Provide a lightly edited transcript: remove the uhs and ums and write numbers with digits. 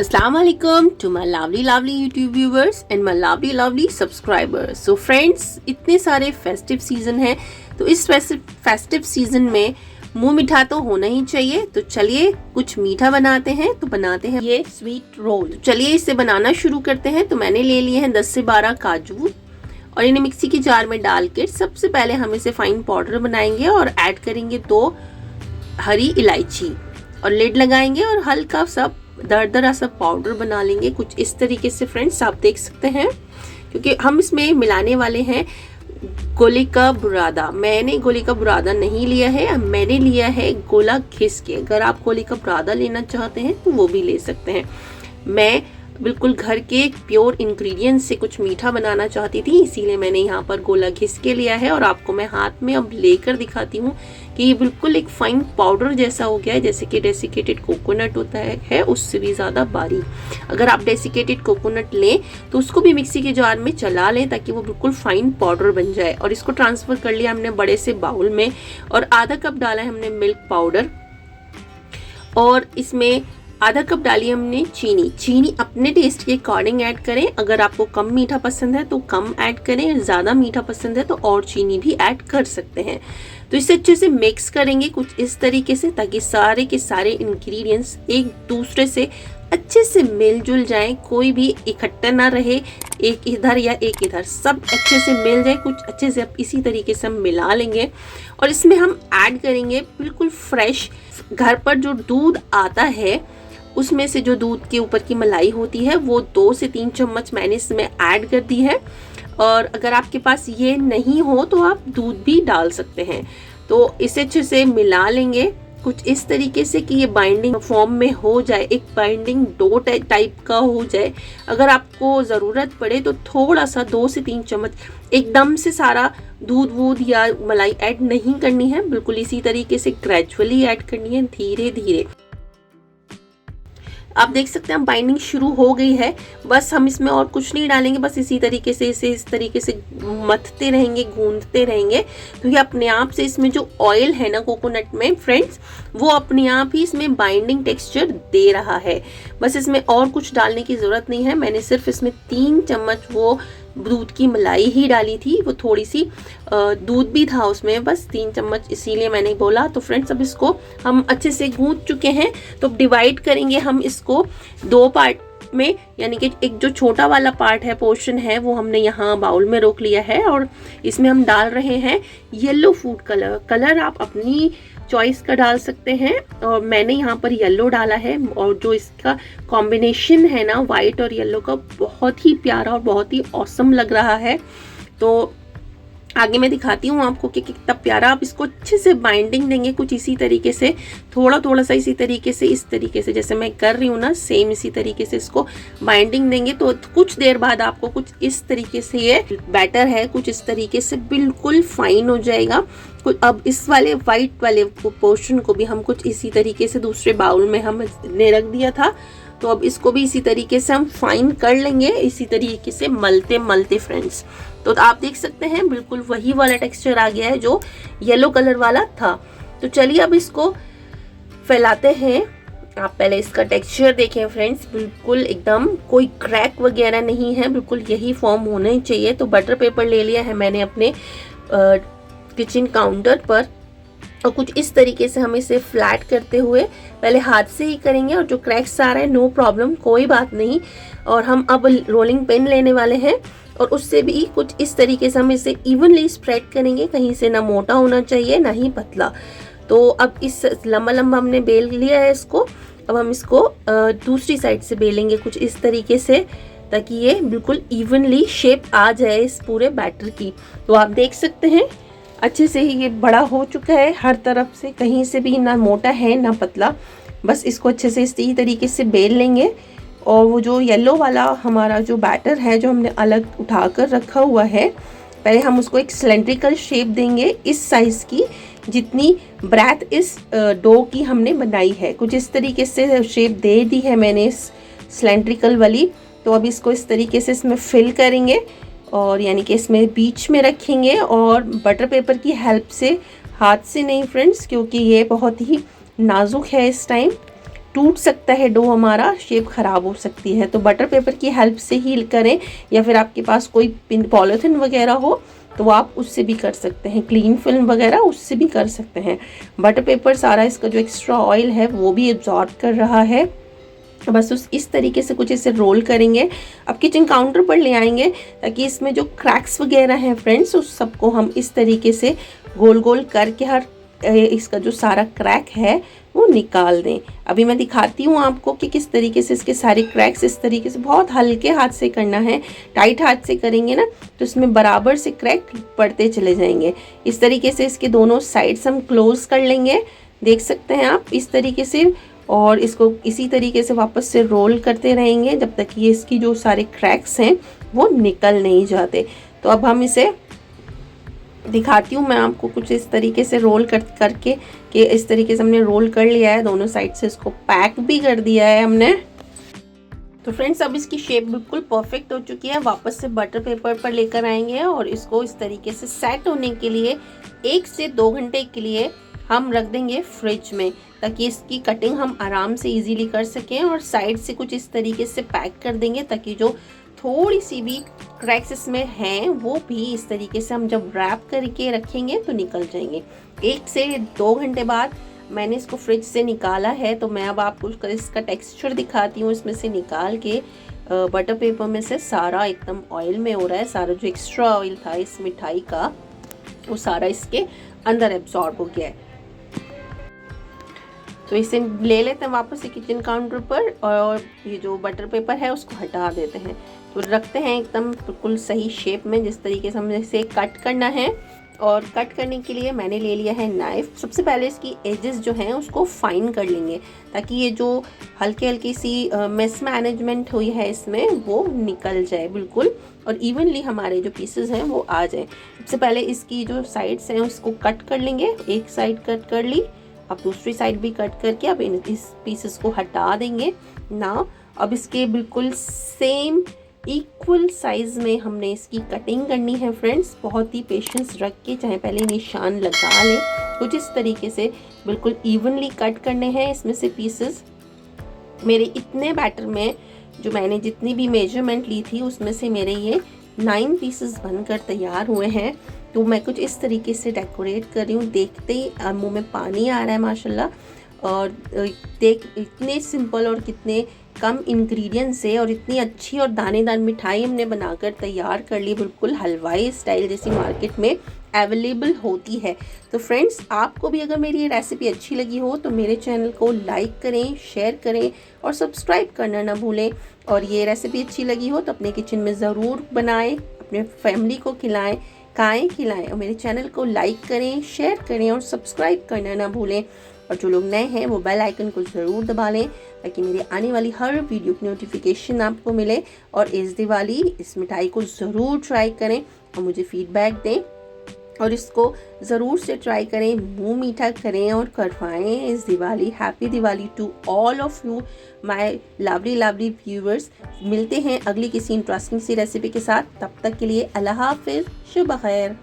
Assalamu alaikum to my lovely YouTube viewers and my lovely subscribers. So friends, इतने सारे festive season हैं, तो इस फेस्टिव सीजन में मुंह मीठा तो होना ही चाहिए। तो चलिए कुछ मीठा बनाते हैं। तो बनाते हैं ये स्वीट रोल। चलिए इसे बनाना शुरू करते हैं। तो मैंने ले लिए हैं 10 से 12 काजू और इन्हें मिक्सी की जार में डाल के सबसे पहले हम इसे फाइन पाउडर बनाएंगे और ऐड करेंगे 2 हरी इलायची और लिड लगाएंगे और हल्का सा दरदरा सा पाउडर बना लेंगे कुछ इस तरीके से। फ्रेंड्स आप देख सकते हैं, क्योंकि हम इसमें मिलाने वाले हैं गोली का बुरादा। मैंने गोली का बुरादा नहीं लिया है, मैंने लिया है गोला घिस के। अगर आप गोली का बुरादा लेना चाहते हैं तो वो भी ले सकते हैं। मैं बिल्कुल घर के प्योर इंग्रेडिएंट्स से कुछ मीठा बनाना चाहती थी, इसीलिए मैंने यहाँ पर गोला घिस के लिया है और आपको मैं हाथ में अब लेकर दिखाती हूँ कि ये बिल्कुल एक फाइन पाउडर जैसा हो गया है, जैसे कि डेसिकेटेड कोकोनट होता है उससे भी ज़्यादा बारीक। अगर आप डेसिकेटेड कोकोनट लें तो उसको भी मिक्सी के जार में चला लें ताकि वो बिल्कुल फाइन पाउडर बन जाए। और इसको ट्रांसफ़र कर लिया हमने बड़े से बाउल में और आधा कप डाला है हमने मिल्क पाउडर और इसमें आधा कप डाली हमने चीनी अपने टेस्ट के अकॉर्डिंग ऐड करें। अगर आपको कम मीठा पसंद है तो कम ऐड करें, ज़्यादा मीठा पसंद है तो और चीनी भी ऐड कर सकते हैं। तो इसे अच्छे से मिक्स करेंगे कुछ इस तरीके से ताकि सारे के सारे इंग्रेडिएंट्स एक दूसरे से अच्छे से मिलजुल जाएं, कोई भी इकट्ठा ना रहे, एक इधर या एक इधर, सब अच्छे से मिल जाए कुछ अच्छे से। अब इसी तरीके से हम मिला लेंगे और इसमें हम ऐड करेंगे बिल्कुल फ्रेश घर पर जो दूध आता है उसमें से जो दूध के ऊपर की मलाई होती है वो 2 से 3 चम्मच मैंने इसमें ऐड कर दी है। और अगर आपके पास ये नहीं हो तो आप दूध भी डाल सकते हैं। तो इसे अच्छे से मिला लेंगे कुछ इस तरीके से कि ये बाइंडिंग फॉर्म में हो जाए, एक बाइंडिंग डो टाइप का हो जाए। अगर आपको ज़रूरत पड़े तो थोड़ा सा 2 से 3 चम्मच, एकदम से सारा दूध वूध या मलाई ऐड नहीं करनी है, बिल्कुल इसी तरीके से ग्रेजुअली ऐड करनी है, धीरे धीरे। आप देख सकते हैं बाइंडिंग शुरू हो गई है। बस हम इसमें और कुछ नहीं डालेंगे, बस इसी तरीके से इसे इस तरीके से मथते रहेंगे, गूंदते रहेंगे। तो ये अपने आप से इसमें जो ऑयल है ना कोकोनट में फ्रेंड्स, वो अपने आप ही इसमें बाइंडिंग टेक्सचर दे रहा है। बस इसमें और कुछ डालने की ज़रूरत नहीं है। मैंने सिर्फ इसमें 3 चम्मच वो दूध की मलाई ही डाली थी, वो थोड़ी सी दूध भी था उसमें, बस 3 चम्मच, इसीलिए मैंने बोला। तो फ्रेंड्स अब इसको हम अच्छे से गूंथ चुके हैं। तो डिवाइड करेंगे हम इसको 2 पार्ट में, यानी कि एक जो छोटा वाला पार्ट है, पोर्शन है, वो हमने यहाँ बाउल में रोक लिया है और इसमें हम डाल रहे हैं येलो फूड कलर आप अपनी चॉइस का डाल सकते हैं और मैंने यहाँ पर येलो डाला है। और जो इसका कॉम्बिनेशन है ना वाइट और येलो का, बहुत ही प्यारा और बहुत ही ऑसम लग रहा है। तो आगे मैं दिखाती हूँ आपको कि कितना प्यारा। आप इसको अच्छे से बाइंडिंग देंगे कुछ इसी तरीके से, थोड़ा सा इसी तरीके से, इस तरीके से जैसे मैं कर रही हूँ ना, सेम इसी तरीके से इसको बाइंडिंग देंगे। तो कुछ देर बाद आपको कुछ इस तरीके से ये बैटर है कुछ इस तरीके से बिल्कुल फाइन हो जाएगा। अब इस वाले वाइट वाले पोर्शन को भी हम कुछ इसी तरीके से दूसरे बाउल में हमने रख दिया था, तो अब इसको भी इसी तरीके से हम फाइन कर लेंगे, इसी तरीके से मलते फ्रेंड्स। तो आप देख सकते हैं बिल्कुल वही वाला टेक्सचर आ गया है जो येलो कलर वाला था। तो चलिए अब इसको फैलाते हैं। आप पहले इसका टेक्सचर देखें फ्रेंड्स, बिल्कुल एकदम कोई क्रैक वगैरह नहीं है, बिल्कुल यही फॉर्म होना ही चाहिए। तो बटर पेपर ले लिया है मैंने अपने किचन काउंटर पर और कुछ इस तरीके से हम इसे फ्लैट करते हुए पहले हाथ से ही करेंगे और जो क्रैक्स आ रहे हैं नो प्रॉब्लम, कोई बात नहीं। और हम अब रोलिंग पिन लेने वाले हैं और उससे भी कुछ इस तरीके से हम इसे इवनली स्प्रेड करेंगे, कहीं से ना मोटा होना चाहिए ना ही पतला। तो अब इस लंबा हमने बेल लिया है इसको। अब हम इसको दूसरी साइड से बेलेंगे कुछ इस तरीके से ताकि ये बिल्कुल इवनली शेप आ जाए इस पूरे बैटर की। तो आप देख सकते हैं अच्छे से ही ये बड़ा हो चुका है हर तरफ से, कहीं से भी ना मोटा है ना पतला। बस इसको अच्छे से इसी तरीके से बेल लेंगे और वो जो येलो वाला हमारा जो बैटर है जो हमने अलग उठाकर रखा हुआ है, पहले हम उसको एक सिलेंड्रिकल शेप देंगे इस साइज़ की जितनी ब्रेथ इस डो की हमने बनाई है। कुछ इस तरीके से शेप दे दी है मैंने इस सिलेंड्रिकल वाली। तो अब इसको इस तरीके से इसमें फिल करेंगे और यानी कि इसमें बीच में रखेंगे और बटर पेपर की हेल्प से, हाथ से नहीं फ्रेंड्स, क्योंकि ये बहुत ही नाजुक है इस टाइम। टूट सकता है डो, हमारा शेप ख़राब हो सकती है। तो बटर पेपर की हेल्प से ही करें, या फिर आपके पास कोई पॉलीथिन वगैरह हो तो आप उससे भी कर सकते हैं, क्लीन फिल्म वगैरह उससे भी कर सकते हैं। बटर पेपर सारा इसका जो एक्स्ट्रा ऑयल है वो भी एब्जॉर्ब कर रहा है। बस इस तरीके से कुछ इसे रोल करेंगे, अब किचन काउंटर पर ले आएंगे ताकि इसमें जो क्रैक्स वगैरह हैं फ्रेंड्स उस सबको हम इस तरीके से गोल गोल करके हर इसका जो सारा क्रैक है वो निकाल दें। अभी मैं दिखाती हूँ आपको कि किस तरीके से इसके सारे क्रैक्स, इस तरीके से बहुत हल्के हाथ से करना है। टाइट हाथ से करेंगे ना तो इसमें बराबर से क्रैक पड़ते चले जाएंगे। इस तरीके से इसके दोनों साइड्स हम क्लोज कर लेंगे, देख सकते हैं आप इस तरीके से, और इसको इसी तरीके से वापस से रोल करते रहेंगे जब तक ये इसकी जो सारे क्रैक्स हैं वो निकल नहीं जाते। तो अब हम इसे दिखाती हूँ मैं आपको कुछ इस तरीके से रोल करके कि इस तरीके से हमने रोल कर लिया है, दोनों साइड से इसको पैक भी कर दिया है हमने। तो फ्रेंड्स अब इसकी शेप बिल्कुल परफेक्ट हो चुकी है। वापस से बटर पेपर पर लेकर आएंगे और इसको इस तरीके से सेट होने के लिए 1 से 2 घंटे के लिए हम रख देंगे फ्रिज में, ताकि इसकी कटिंग हम आराम से इजीली कर सकें। और साइड से कुछ इस तरीके से पैक कर देंगे ताकि जो थोड़ी सी भी क्रैक्स इसमें हैं वो भी इस तरीके से हम जब रैप करके रखेंगे तो निकल जाएंगे। 1 से 2 घंटे बाद मैंने इसको फ्रिज से निकाला है, तो मैं अब आपको इसका टेक्सचर दिखाती हूँ। इसमें से निकाल के बटर पेपर में से सारा एकदम ऑयल में हो रहा है, सारा जो एक्स्ट्रा ऑयल था इस मिठाई का वो सारा इसके अंदर एब्जॉर्ब हो गया है। तो इसे ले लेते हैं वापस से किचन काउंटर पर और ये जो बटर पेपर है उसको हटा देते हैं। तो रखते हैं एकदम बिल्कुल सही शेप में, जिस तरीके से हमें इसे कट करना है। और कट करने के लिए मैंने ले लिया है नाइफ़। सबसे पहले इसकी एजेस जो हैं उसको फाइन कर लेंगे ताकि ये जो हल्की हल्की सी मिस मैनेजमेंट हुई है इसमें वो निकल जाए बिल्कुल, और इवनली हमारे जो पीसेस हैं वो आ जाए। सबसे पहले इसकी जो साइड्स हैं उसको कट कर लेंगे, एक साइड कट कर ली, अब दूसरी साइड भी कट करके अब इस पीसेस को हटा देंगे ना। अब इसके बिल्कुल सेम इक्वल साइज में हमने इसकी कटिंग करनी है फ्रेंड्स। बहुत ही पेशेंस रख के चाहे पहले निशान लगा लें, कुछ इस तरीके से बिल्कुल इवनली कट करने हैं इसमें से पीसेस। मेरे इतने बैटर में जो मैंने जितनी भी मेजरमेंट ली थी उसमें से मेरे ये 9 पीसेस बनकर तैयार हुए हैं। तो मैं कुछ इस तरीके से डेकोरेट कर रही हूँ, देखते ही मुंह में पानी आ रहा है माशाल्लाह। और देख इतने सिंपल और कितने कम इंग्रेडिएंट से और इतनी अच्छी और दानेदार मिठाई हमने बनाकर तैयार कर ली, बिल्कुल हलवाई स्टाइल जैसी मार्केट में अवेलेबल होती है। तो फ्रेंड्स आपको भी अगर मेरी ये रेसिपी अच्छी लगी हो तो मेरे चैनल को लाइक करें, शेयर करें और सब्सक्राइब करना ना भूलें। और ये रेसिपी अच्छी लगी हो तो अपने किचन में ज़रूर बनाएं, अपने फैमिली को खिलाएं, खिलाएं। और मेरे चैनल को लाइक करें, शेयर करें और सब्सक्राइब करना ना भूलें। और जो लोग नए हैं वो बेल आइकन को ज़रूर दबा लें ताकि मेरी आने वाली हर वीडियो की नोटिफिकेशन आपको मिले। और इस दिवाली इस मिठाई को ज़रूर ट्राई करें और मुझे फीडबैक दें, और इसको ज़रूर से ट्राई करें, मुंह मीठा करें और करवाएं इस Diwali. Happy Diwali to all of you my lovely viewers. मिलते हैं अगली किसी इंटरेस्टिंग सी रेसिपी के साथ, तब तक के लिए अल्लाह हाफिज़, शुभ खैर।